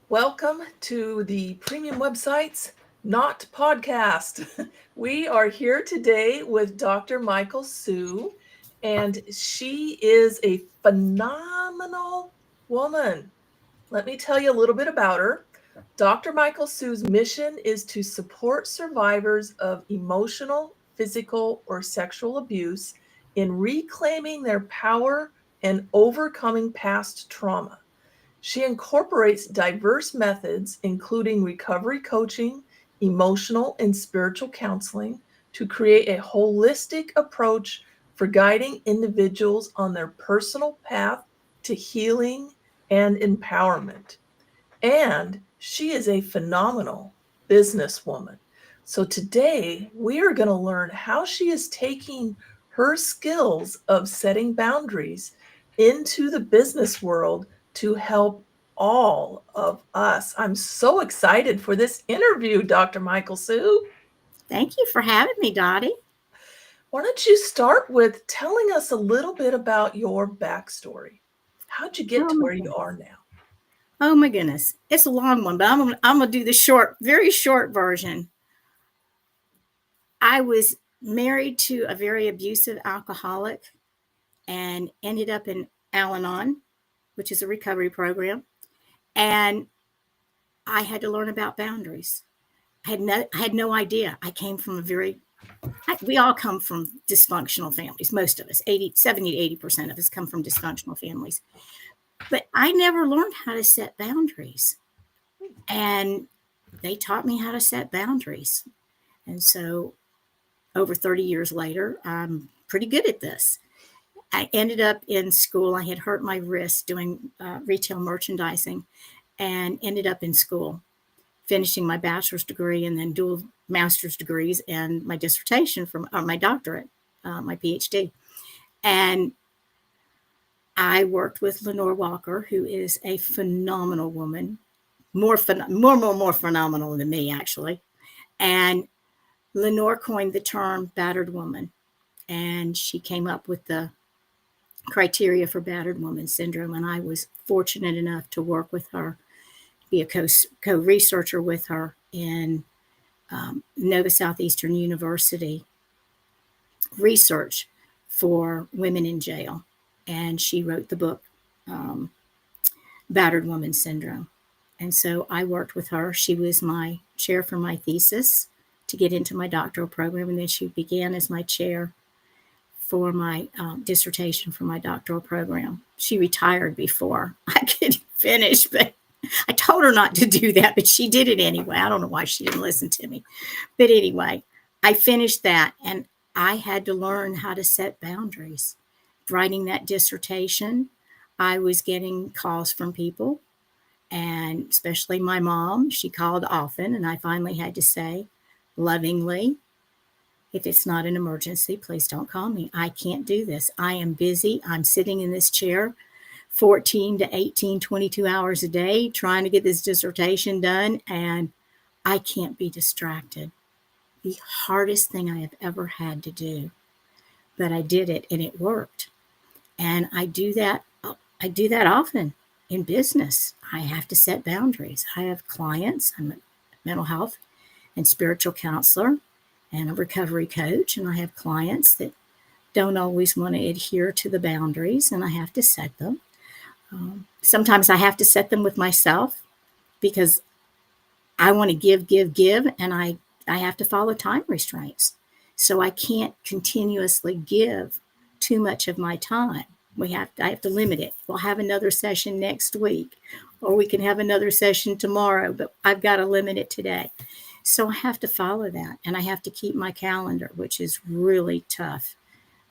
Welcome to the Premium Websites Not Podcast. We are here today with Dr. Michael Sue, and she is a phenomenal woman. Let me tell you a little bit about her. Dr. Michael Sue's mission is to support survivors of emotional, physical, or sexual abuse in reclaiming their power and overcoming past trauma. She incorporates diverse methods, including recovery coaching, emotional and spiritual counseling, to create a holistic approach for guiding individuals on their personal path to healing and empowerment. And she is a phenomenal businesswoman. So today we are going to learn how she is taking her skills of setting boundaries into the business world to help all of us. I'm so excited for this interview, Dr. Michael Sue. Thank you for having me, Dottie. Why don't you start with telling us a little bit about your backstory? How'd you get Oh to my where you goodness. are now? Oh my goodness. It's a long one, but I'm gonna do the very short version. I was married to a very abusive alcoholic and ended up in Al-Anon, which is a recovery program. And I had to learn about boundaries. I had no idea. I came from we all come from dysfunctional families. Most of us, 70 to 80% of us come from dysfunctional families. But I never learned how to set boundaries. And they taught me how to set boundaries. And so over 30 years later, I'm pretty good at this. I ended up in school. I had hurt my wrist doing retail merchandising and ended up in school, finishing my bachelor's degree and then dual master's degrees and my dissertation from my doctorate, my PhD. And I worked with Lenore Walker, who is a phenomenal woman, more phenomenal than me, actually. And Lenore coined the term battered woman, and she came up with the criteria for battered woman syndrome. And I was fortunate enough to work with her, be a co researcher with her in Nova Southeastern University research for women in jail. And she wrote the book, um, Battered Woman Syndrome. And so I worked with her. She was my chair for my thesis to get into my doctoral program. And then she began as my chair for my dissertation for my doctoral program. She retired before I could finish, but I told her not to do that, but she did it anyway. I don't know why she didn't listen to me. But anyway, I finished that and I had to learn how to set boundaries. Writing that dissertation, I was getting calls from people, and especially my mom. She called often, and I finally had to say lovingly, if it's not an emergency, please don't call me. I can't do this. I am busy. I'm sitting in this chair 14 to 18, 22 hours a day trying to get this dissertation done, and I can't be distracted. The hardest thing I have ever had to do, but I did it and it worked. And I do that. I do that often in business. I have to set boundaries. I have clients. I'm a mental health and spiritual counselor and a recovery coach, and I have clients that don't always want to adhere to the boundaries, and I have to set them. Sometimes I have to set them with myself because I want to give, and I have to follow time restraints. So I can't continuously give too much of my time. I have to limit it. We'll have another session next week, or we can have another session tomorrow, but I've got to limit it today. So I have to follow that, and I have to keep my calendar, which is really tough,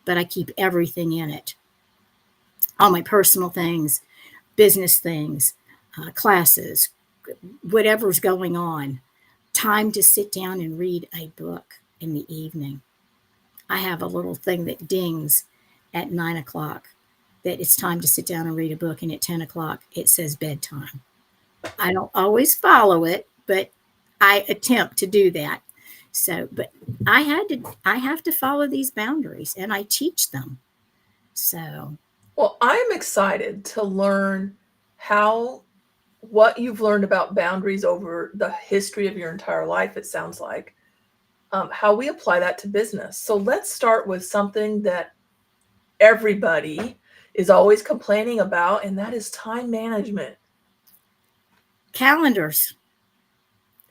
but I keep everything in it. All my personal things, business things, classes, whatever's going on, time to sit down and read a book in the evening. I have a little thing that dings at 9 o'clock that it's time to sit down and read a book, and at 10 o'clock it says bedtime. I don't always follow it, but I attempt to do that. So, but I have to follow these boundaries and I teach them. So, Well, I'm excited to learn how what you've learned about boundaries over the history of your entire life, it sounds like, how we apply that to business. So let's start with something that everybody is always complaining about, and that is time management. Calendars.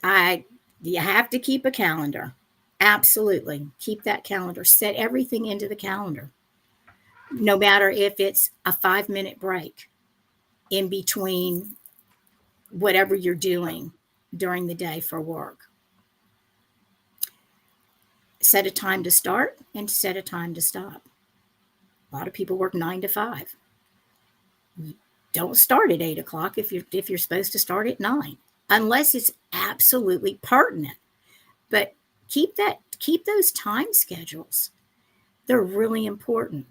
You have to keep a calendar. Absolutely. Keep that calendar. Set everything into the calendar. No matter if it's a 5-minute break in between whatever you're doing during the day for work. Set a time to start and set a time to stop. A lot of people work 9 to 5. Don't start at 8 o'clock if you're supposed to start at 9, unless it's absolutely pertinent. But keep those time schedules. They're really important.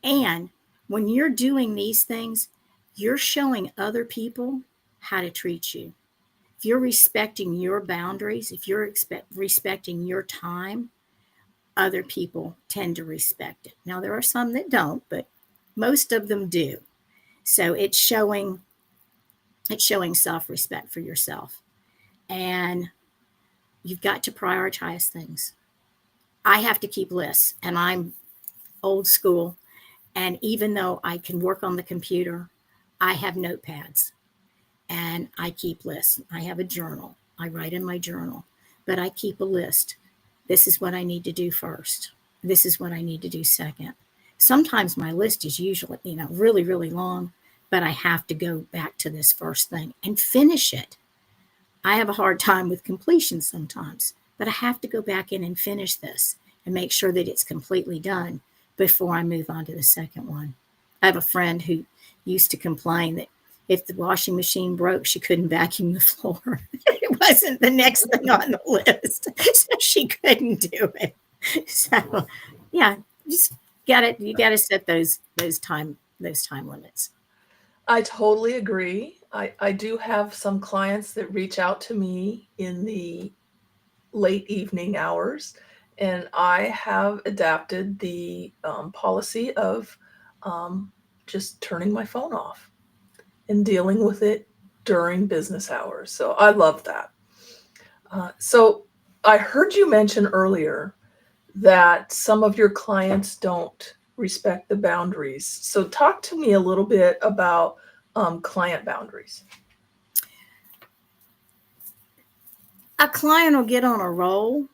And when you're doing these things, you're showing other people how to treat you. If you're respecting your boundaries, if you're respecting your time, other people tend to respect it. Now, there are some that don't, but most of them do. So it's showing self-respect for yourself. And you've got to prioritize things. I have to keep lists, and I'm old school. And even though I can work on the computer, I have notepads and I keep lists. I have a journal. I write in my journal, but I keep a list. This is what I need to do first. This is what I need to do second. Sometimes my list is usually, really, really long, but I have to go back to this first thing and finish it. I have a hard time with completion sometimes, but I have to go back in and finish this and make sure that it's completely done before I move on to the second one. I have a friend who used to complain that if the washing machine broke, she couldn't vacuum the floor. It wasn't the next thing on the list, so she couldn't do it. So, yeah, you gotta set those time limits. I totally agree. I do have some clients that reach out to me in the late evening hours, and I have adapted the policy of just turning my phone off and dealing with it during business hours. So I love that. So I heard you mention earlier that some of your clients don't respect the boundaries. So talk to me a little bit about client boundaries. A client will get on a roll.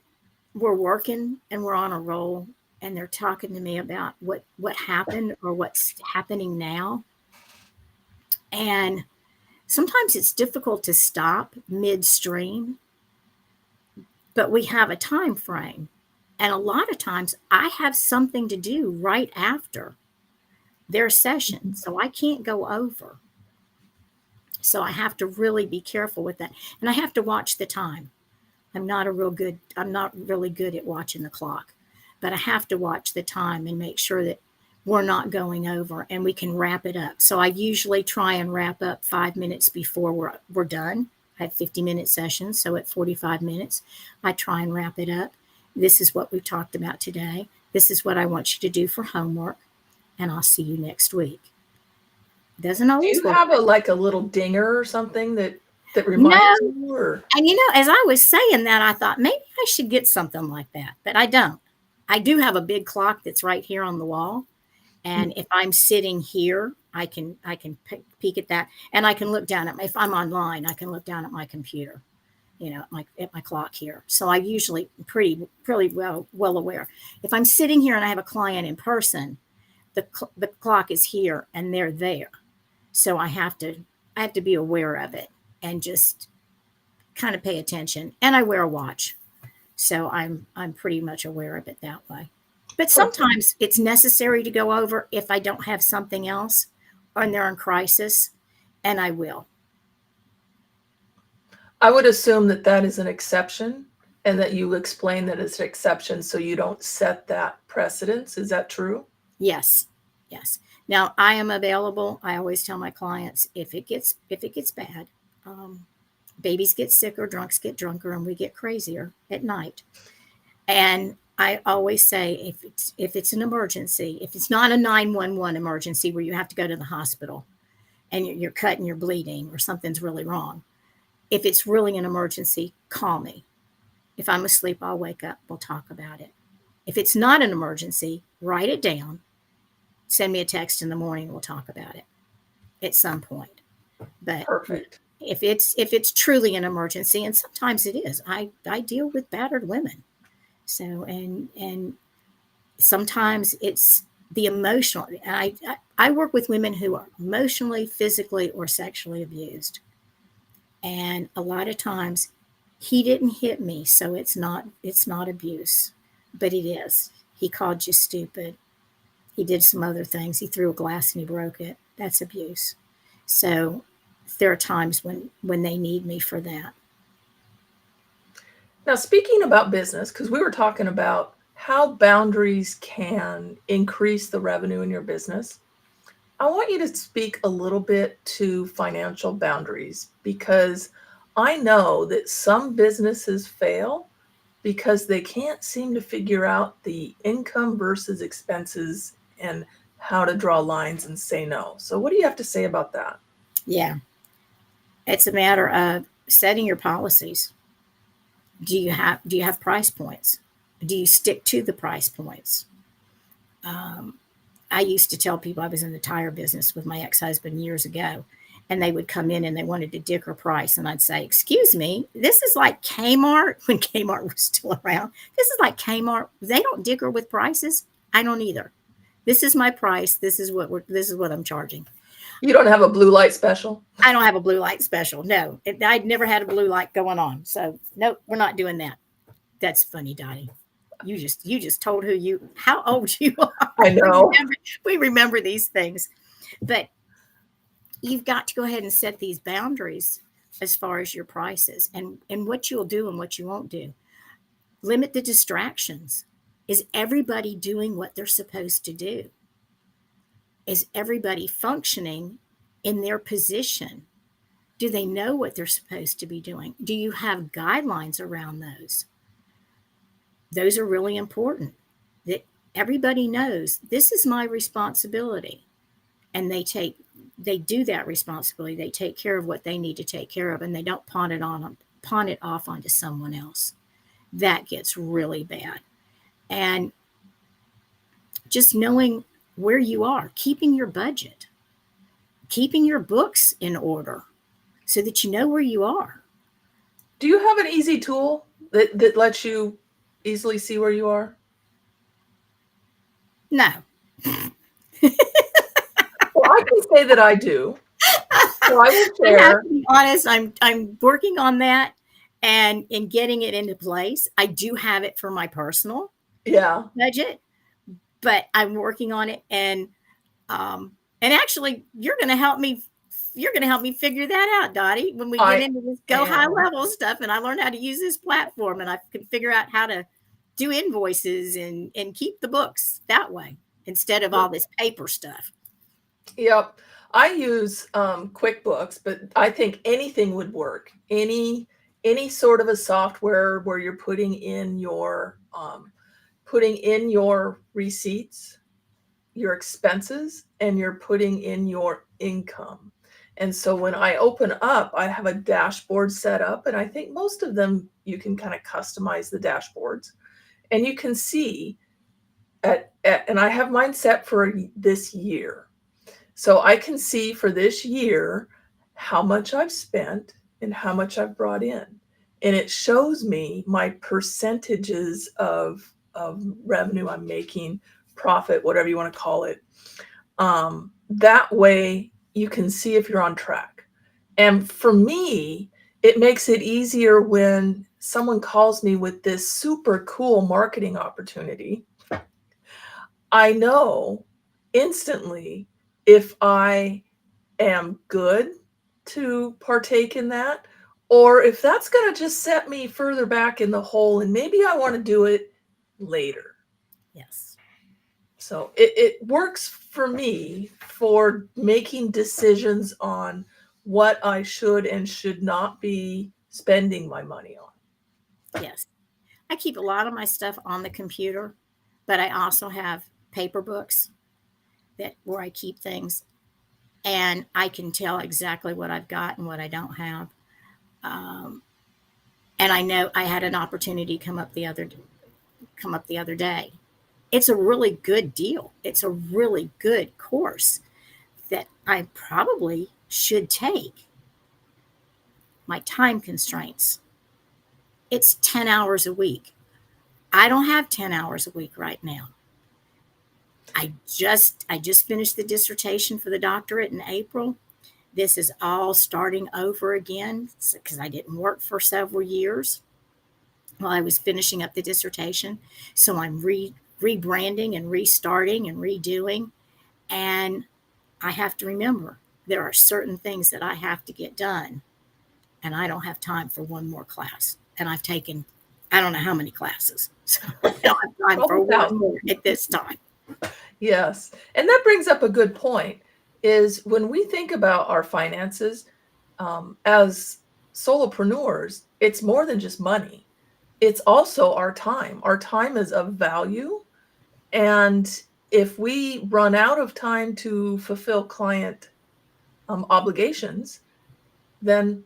We're working and we're on a roll, and they're talking to me about what happened or what's happening now. And sometimes it's difficult to stop midstream, but we have a time frame. And a lot of times I have something to do right after their session, so I can't go over. So I have to really be careful with that. And I have to watch the time. I'm not really good at watching the clock, but I have to watch the time and make sure that we're not going over and we can wrap it up. So I usually try and wrap up 5 minutes before we're done. I have 50-minute sessions, so at 45 minutes, I try and wrap it up. This is what we talked about today. This is what I want you to do for homework, and I'll see you next week. Doesn't Do always you work. have a little dinger or something that reminds No. you? Or And as I was saying that, I thought maybe I should get something like that, but I don't. I do have a big clock that's right here on the wall. And if I'm sitting here, I can peek at that, and I can look down if I'm online, I can look down at my computer, at my clock here. So I usually pretty well aware. If I'm sitting here and I have a client in person, the clock is here and they're there. So I have to be aware of it and just kind of pay attention. And I wear a watch, so I'm pretty much aware of it that way. But sometimes it's necessary to go over if I don't have something else or they're in crisis, and I will. I would assume that is an exception, and that you explain that it's an exception so you don't set that precedence. Is that true? Yes. Now I am available. I always tell my clients if it gets bad, babies get sicker, drunks get drunker, and we get crazier at night. And I always say if it's an emergency, if it's not a 911 emergency where you have to go to the hospital, and you're cut and you're bleeding or something's really wrong. If it's really an emergency, call me. If I'm asleep, I'll wake up. We'll talk about it. If it's not an emergency, write it down. Send me a text in the morning. We'll talk about it at some point. But Perfect. if it's truly an emergency, and sometimes it is, I deal with battered women. So and sometimes it's the emotional. I work with women who are emotionally, physically, or sexually abused, and a lot of times he didn't hit me, so it's not abuse, but it is. He called you stupid. He did some other things. He threw a glass and he broke it. That's abuse. So there are times when they need me for that. Now, speaking about business, because we were talking about how boundaries can increase the revenue in your business, I want you to speak a little bit to financial boundaries because I know that some businesses fail because they can't seem to figure out the income versus expenses and how to draw lines and say no. So, what do you have to say about that? Yeah, it's a matter of setting your policies. Do you have price points? Do you stick to the price points? Um, I used to tell people I was in the tire business with my ex-husband years ago, and they would come in and they wanted to dicker price, and I'd say, "Excuse me, this is like Kmart when Kmart was still around. This is like Kmart. They don't dicker with prices. I don't either. This is my price. This is what I'm charging. You don't have a blue light special? I don't have a blue light special. No, I'd never had a blue light going on. So no, we're not doing that. That's funny, Dottie. You just told how old you are. I know. We remember these things, but you've got to go ahead and set these boundaries as far as your prices and what you'll do and what you won't do. Limit the distractions. Is everybody doing what they're supposed to do? Is everybody functioning in their position? Do they know what they're supposed to be doing? Do you have guidelines around those? Those are really important, that everybody knows this is my responsibility, and they do that responsibility. They take care of what they need to take care of, and they don't pawn it off onto someone else. That gets really bad. And just knowing where you are, keeping your budget, keeping your books in order so that you know where you are. Do you have an easy tool that lets you easily see where you are? No. Well, I can say that I do. So I will I have share. to be honest, I'm working on that and in getting it into place. I do have it for my personal Yeah. budget, but I'm working on it, and actually you're gonna help me figure that out, Dottie, when we get I into this go high am. level stuff and I learn how to use this platform and I can figure out how to do invoices and keep the books that way instead of all this paper stuff. Yep. I use QuickBooks, but I think anything would work. Any sort of a software where you're putting in your receipts, your expenses, and you're putting in your income. And so when I open up, I have a dashboard set up, and I think most of them you can kind of customize the dashboards, and you can see and I have mine set for this year. So I can see for this year how much I've spent and how much I've brought in. And it shows me my percentages of revenue I'm making, profit, whatever you want to call it. That way you can see if you're on track. And for me, it makes it easier when someone calls me with this super cool marketing opportunity. I know instantly if I am good to partake in that, or if that's going to just set me further back in the hole and maybe I want to do it later. Yes. So it works for me for making decisions on what I should and should not be spending my money on. Yes. I keep a lot of my stuff on the computer, but I also have paper books that where I keep things. and I can tell exactly what I've got and what I don't have. Um, and I know I had an opportunity come up the other day. It's a really good deal. It's a really good course that I probably should take. My time constraints. It's 10 hours a week. I don't have 10 hours a week right now. I just finished the dissertation for the doctorate in April. This is all starting over again because I didn't work for several years while I was finishing up the dissertation. So I'm rebranding and restarting and redoing. And I have to remember there are certain things that I have to get done, and I don't have time for one more class. And I've taken, I don't know how many classes. So I don't have time for one more at this time. Yes. And that brings up a good point is when we think about our finances as solopreneurs, it's more than just money. It's also our time. Our time is of value. And if we run out of time to fulfill client obligations, then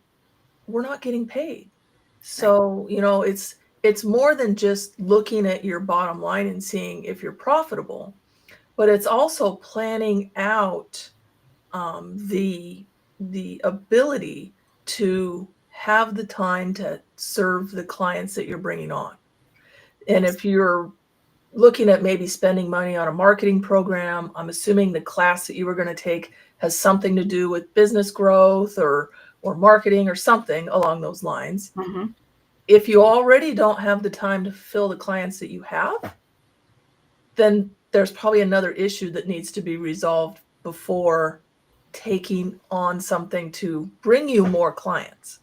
we're not getting paid. Right. So, it's more than just looking at your bottom line and seeing if you're profitable, but it's also planning out the ability to have the time to serve the clients that you're bringing on. And Yes. if you're looking at maybe spending money on a marketing program, I'm assuming the class that you were going to take has something to do with business growth or marketing or something along those lines. Mm-hmm. If you already don't have the time to fill the clients that you have, then there's probably another issue that needs to be resolved before taking on something to bring you more clients.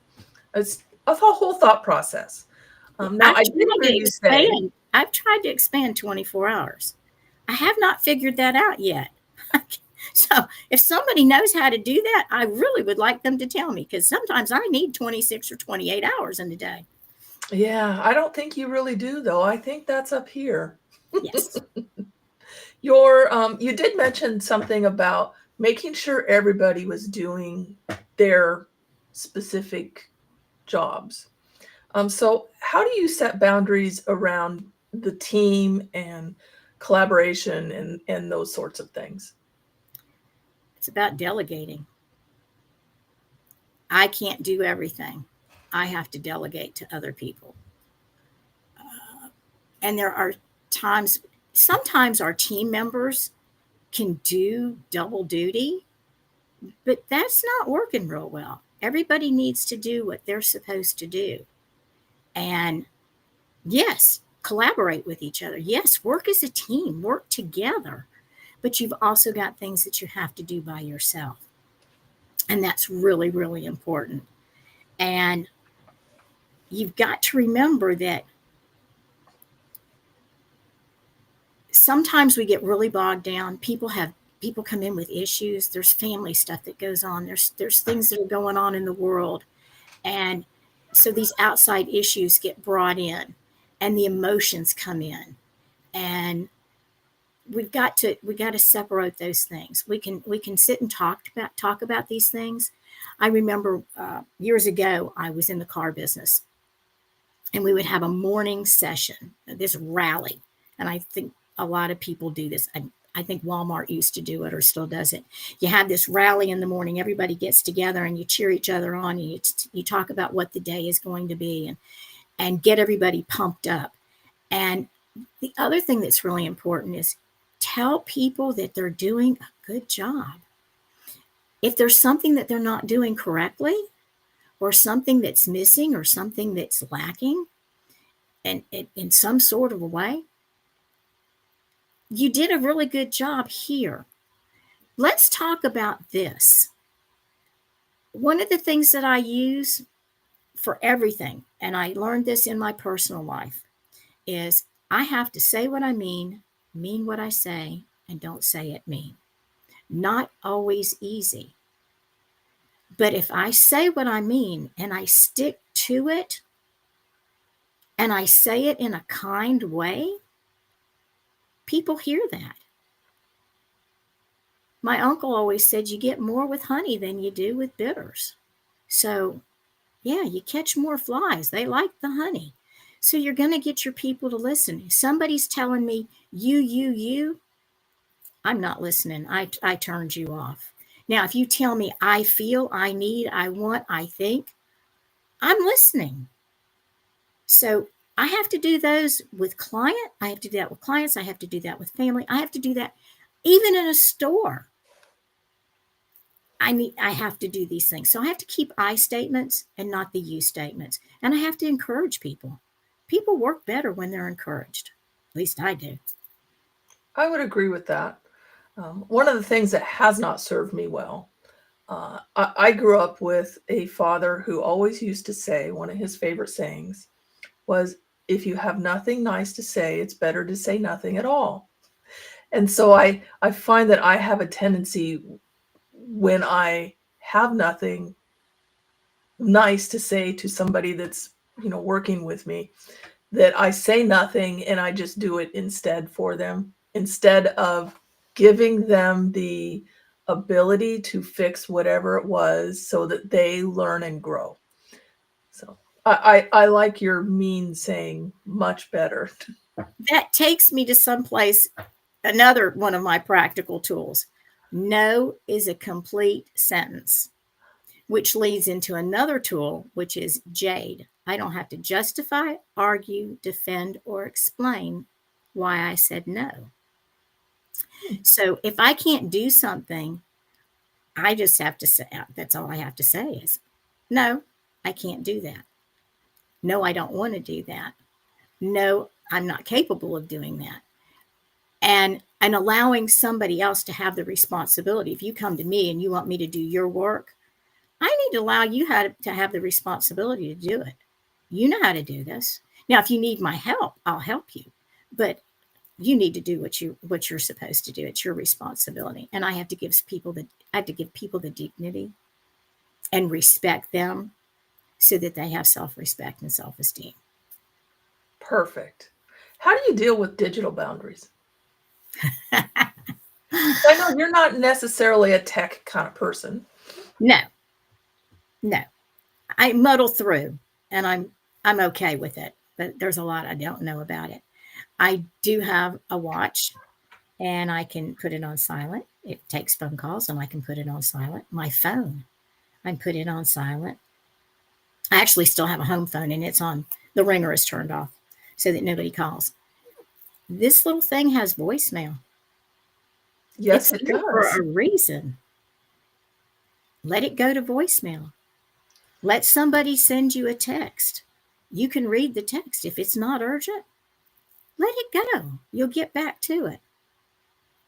It's a whole thought process. Now, I did hear you say, I've tried to expand 24 hours. I have not figured that out yet. So if somebody knows how to do that, I really would like them to tell me, because sometimes I need 26 or 28 hours in a day. yeah, I don't think you really do, though. I think that's up here. Yes. You did mention something about making sure everybody was doing their specific jobs. So how do you set boundaries around the team and collaboration and those sorts of things? It's about delegating. I can't do everything. I have to delegate to other people. And there are times, sometimes our team members can do double duty, but that's not working real well. Everybody needs to do what they're supposed to do. And yes, collaborate with each other. Yes, work as a team, work together. But you've also got things that you have to do by yourself. And that's really, really important. And you've got to remember that sometimes we get really bogged down. People come in with issues. There's family stuff that goes on. There's things that are going on in the world. And so these outside issues get brought in and the emotions come in. And we got to separate those things. We can sit and talk about these things. I remember years ago I was in the car business, and we would have a morning session, this rally, and I think a lot of people do this. I think Walmart used to do it or still does it. You have this rally in the morning. Everybody gets together and you cheer each other on. And you talk about what the day is going to be and get everybody pumped up. And the other thing that's really important is tell people that they're doing a good job. If there's something that they're not doing correctly, or something that's missing, or something that's lacking, and in some sort of a way, you did a really good job here. Let's talk about this. One of the things that I use for everything, and I learned this in my personal life, is I have to say what I mean what I say, and don't say it mean. Not always easy. But if I say what I mean and I stick to it and I say it in a kind way, people hear that. My uncle always said you get more with honey than you do with bitters. So, yeah, you catch more flies. They like the honey. So you're going to get your people to listen. If somebody's telling me, you, I'm not listening. I turned you off. Now, if you tell me I feel, I need, I want, I think, I'm listening. So I have to do those with client. I have to do that with clients. I have to do that with family. I have to do that even in a store. I have to do these things. So I have to keep I statements and not the you statements. And I have to encourage people. People work better when they're encouraged. At least I do. I would agree with that. One of the things that has not served me well, I grew up with a father who always used to say, one of his favorite sayings was, if you have nothing nice to say, it's better to say nothing at all. And so I find that I have a tendency, when I have nothing nice to say to somebody that's, working with me, that I say nothing and I just do it instead for them, instead of giving them the ability to fix whatever it was so that they learn and grow. So I like your mean saying much better. That takes me to someplace, another one of my practical tools. No is a complete sentence, which leads into another tool, which is Jade. I don't have to justify, argue, defend, or explain why I said no. So if I can't do something, I just have to say, that's all I have to say is, no, I can't do that. No, I don't want to do that. No, I'm not capable of doing that. And allowing somebody else to have the responsibility. If you come to me and you want me to do your work, I need to allow you to have the responsibility to do it. You know how to do this. Now, if you need my help, I'll help you. But you need to do what you're supposed to do. It's your responsibility. And I have to give people the dignity and respect them so that they have self-respect and self-esteem. Perfect. How do you deal with digital boundaries? I know you're not necessarily a tech kind of person. No. I muddle through and I'm okay with it, but there's a lot I don't know about it. I do have a watch and I can put it on silent. It takes phone calls and I can put it on silent. My phone, I put it on silent. I actually still have a home phone and it's on, the ringer is turned off so that nobody calls. This little thing has voicemail. Yes, It's it there for does. a reason. Let it go to voicemail. Let somebody send you a text. You can read the text. If it's not urgent, let it go. You'll get back to it.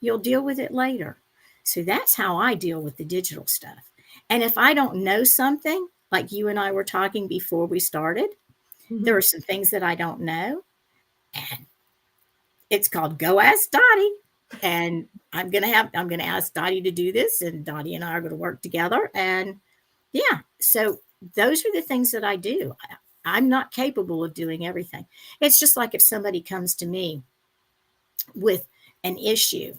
You'll deal with it later. So that's how I deal with the digital stuff. And if I don't know something, like you and I were talking before we started, there are some things that I don't know. And it's called Go Ask Dottie. And I'm gonna ask Dottie to do this, and Dottie and I are gonna work together. And yeah, so those are the things that I do. I'm not capable of doing everything. It's just like if somebody comes to me with an issue.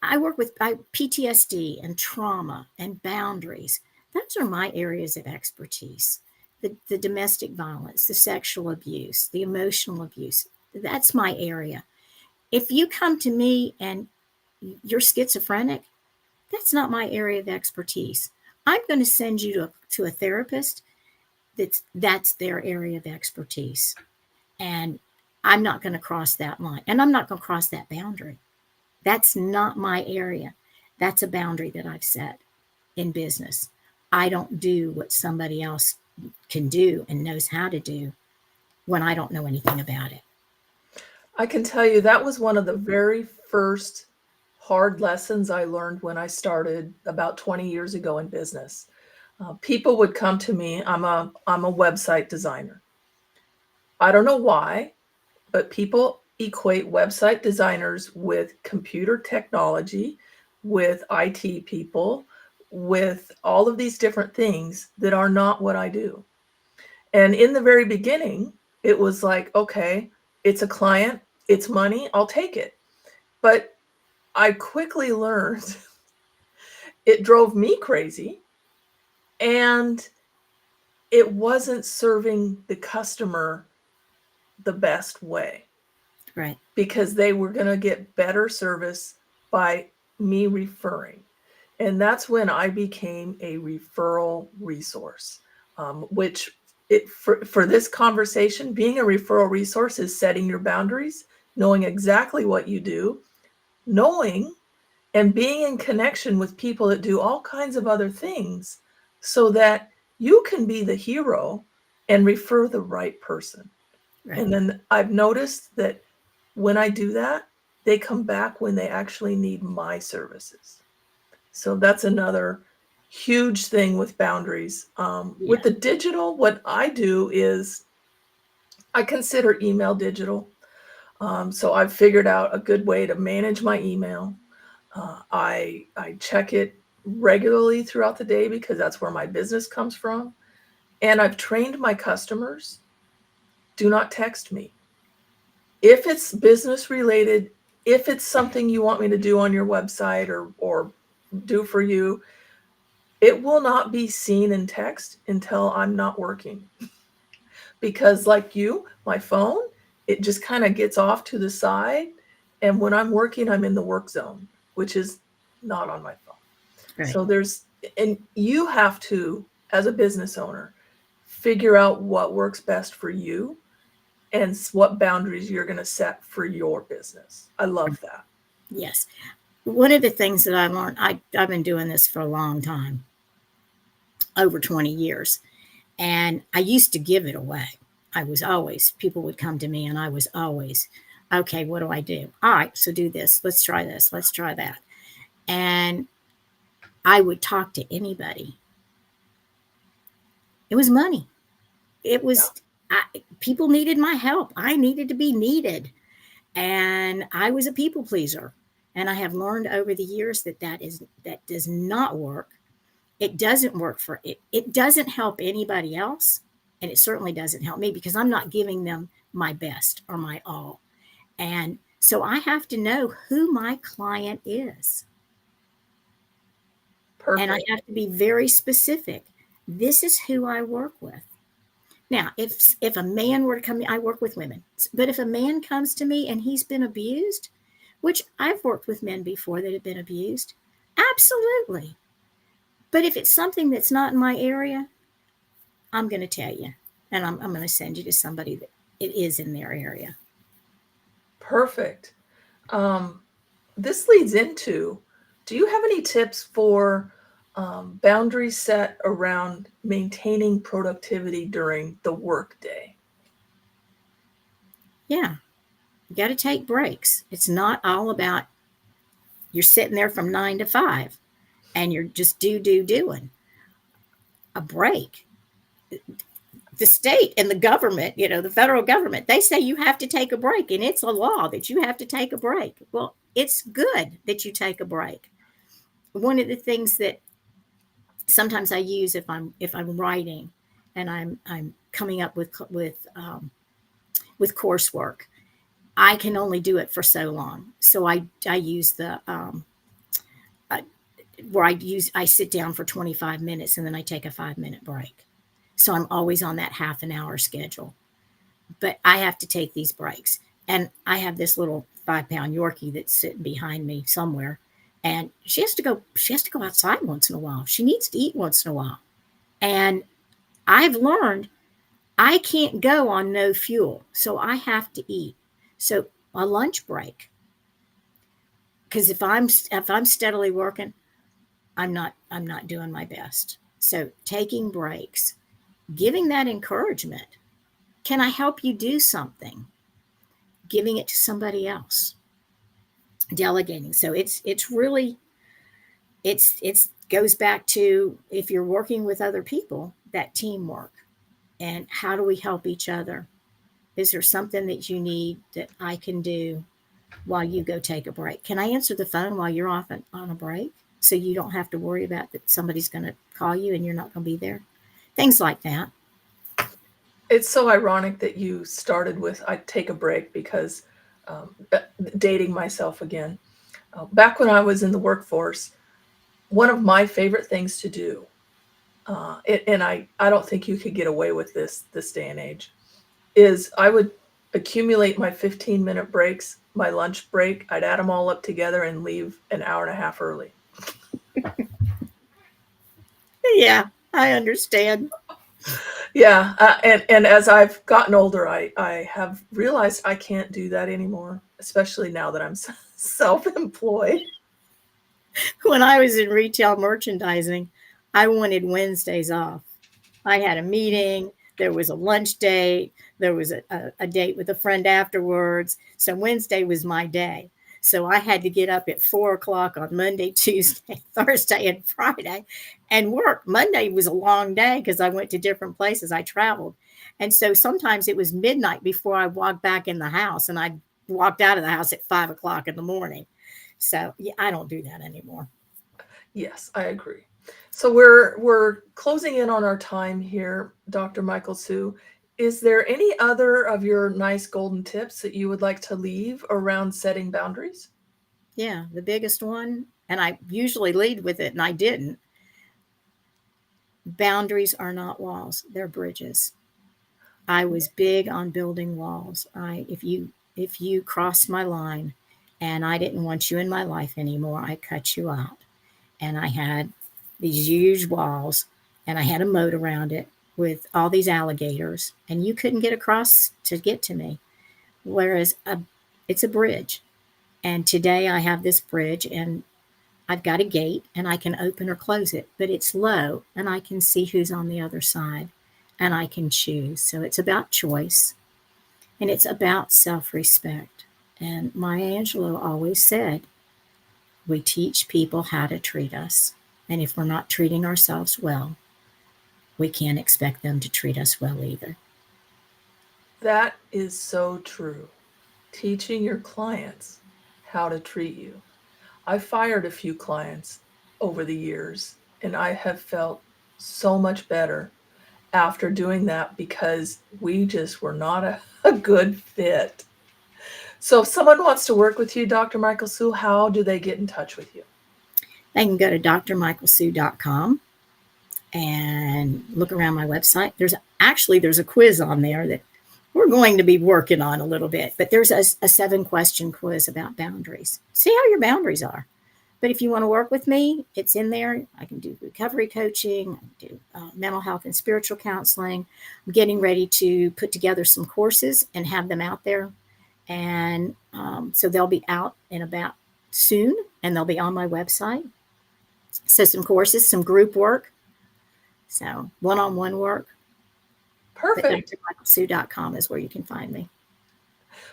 I work with PTSD and trauma and boundaries. Those are my areas of expertise. The domestic violence, the sexual abuse, the emotional abuse. That's my area. If you come to me and you're schizophrenic, that's not my area of expertise. I'm going to send you to a therapist that's their area of expertise. And I'm not going to cross that line. And I'm not going to cross that boundary. That's not my area. That's a boundary that I've set in business. I don't do what somebody else can do and knows how to do when I don't know anything about it. I can tell you that was one of the very first hard lessons I learned when I started about 20 years ago in business. People would come to me. I'm a website designer. I don't know why, but people equate website designers with computer technology, with IT people, with all of these different things that are not what I do. And in the very beginning, it was like, okay, it's a client, it's money, I'll take it. But I quickly learned it drove me crazy, and it wasn't serving the customer the best way, Right. because they were going to get better service by me referring. And that's when I became a referral resource, which for this conversation, being a referral resource is setting your boundaries, knowing exactly what you do, knowing and being in connection with people that do all kinds of other things, so that you can be the hero and refer the right person. Right. And then I've noticed that when I do that, they come back when they actually need my services. So that's another huge thing with boundaries. With Yeah. the digital, what I do is I consider email digital. So I've figured out a good way to manage my email. I check it regularly throughout the day because that's where my business comes from. And I've trained my customers, do not text me. If it's business related, if it's something you want me to do on your website or do for you, it will not be seen in text until I'm not working. Because like you, my phone, it just kind of gets off to the side. And when I'm working, I'm in the work zone, which is not on my phone. Right. So and you have to, as a business owner, figure out what works best for you and what boundaries you're going to set for your business. I love that. Yes. One of the things that I learned, I've been doing this for a long time, over 20 years, and I used to give it away. People would come to me and I was always, okay, what do I do? All right, so do this. Let's try this. Let's try that. And I would talk to anybody. It was money. It Yeah. was, people needed my help. I needed to be needed. And I was a people pleaser. And I have learned over the years that does not work. It doesn't work for it. It doesn't help anybody else. And it certainly doesn't help me because I'm not giving them my best or my all. And so I have to know who my client is. And I Perfect. have to be very specific. This is who I work with. Now, if a man were to come, I work with women, but if a man comes to me and he's been abused, which I've worked with men before that have been abused, absolutely. But if it's something that's not in my area, I'm going to tell you, and I'm going to send you to somebody that it is in their area. Perfect. This leads into, do you have any tips for boundaries set around maintaining productivity during the workday? Yeah, you got to take breaks. It's not all about you're sitting there from 9 to 5 and you're just doing a break. The state and the government, the federal government, they say you have to take a break, and it's a law that you have to take a break. Well, it's good that you take a break. One of the things that sometimes I use if I'm writing and I'm coming up with coursework, I can only do it for so long. So I use the where I sit down for 25 minutes and then I take a 5-minute break. So I'm always on that half an hour schedule. But I have to take these breaks. And I have this little 5-pound Yorkie that's sitting behind me somewhere. And she has to go outside once in a while. She needs to eat once in a while. And I've learned I can't go on no fuel. So I have to eat. So a lunch break. Because if I'm steadily working, I'm not doing my best. So taking breaks, giving that encouragement. Can I help you do something? Giving it to somebody else. Delegating. So it's really it's goes back to, if you're working with other people, that teamwork. And how do we help each other? Is there something that you need that I can do while you go take a break? Can I answer the phone while you're off on a break? So you don't have to worry about that somebody's going to call you and you're not going to be there. Things like that. It's so ironic that you started with I take a break because dating myself again. Back when I was in the workforce, one of my favorite things to do, and I don't think you could get away with this day and age, is I would accumulate my 15-minute breaks, my lunch break. I'd add them all up together and leave an hour and a half early. Yeah, I understand. Yeah, and as I've gotten older, I have realized I can't do that anymore, especially now that I'm self-employed. When I was in retail merchandising, I wanted Wednesdays off. I had a meeting, there was a lunch date, there was a date with a friend afterwards. So Wednesday was my day. So I had to get up at 4 o'clock on Monday, Tuesday, Thursday, and Friday and work. Monday was a long day because I went to different places. I traveled. And so sometimes it was midnight before I walked back in the house, and I walked out of the house at 5 o'clock in the morning. So yeah, I don't do that anymore. Yes, I agree. So we're closing in on our time here, Dr. Michael Sue. Is there any other of your nice golden tips that you would like to leave around setting boundaries? Yeah, the biggest one, and I usually lead with it, and I didn't. Boundaries are not walls, they're bridges. I was big on building walls. If you crossed my line and I didn't want you in my life anymore, I cut you out. And I had these huge walls, and I had a moat around it with all these alligators, and you couldn't get across to get to me. Whereas it's a bridge. And today I have this bridge, and I've got a gate, and I can open or close it, but it's low and I can see who's on the other side and I can choose. So it's about choice, and it's about self respect. And Maya Angelou always said, we teach people how to treat us. And if we're not treating ourselves well, we can't expect them to treat us well either. That is so true. Teaching your clients how to treat you. I fired a few clients over the years, and I have felt so much better after doing that because we just were not a good fit. So if someone wants to work with you, Dr. Michael Sue, how do they get in touch with you? They can go to drmichaelsue.com and look around my website. There's a quiz on there that we're going to be working on a little bit, but there's a 7-question quiz about boundaries. See how your boundaries are. But if you want to work with me, it's in there. I can do recovery coaching, I can do mental health and spiritual counseling. I'm getting ready to put together some courses and have them out there. And so they'll be out and about soon, and they'll be on my website. So some courses, some group work, so one-on-one work. Perfect. drmichaelsue.com is where you can find me.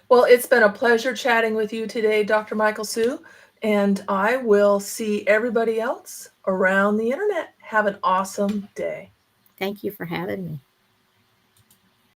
Well, it's been a pleasure chatting with you today, Dr. Michael Sue, and I will see everybody else around the internet. Have an awesome day. Thank you for having me.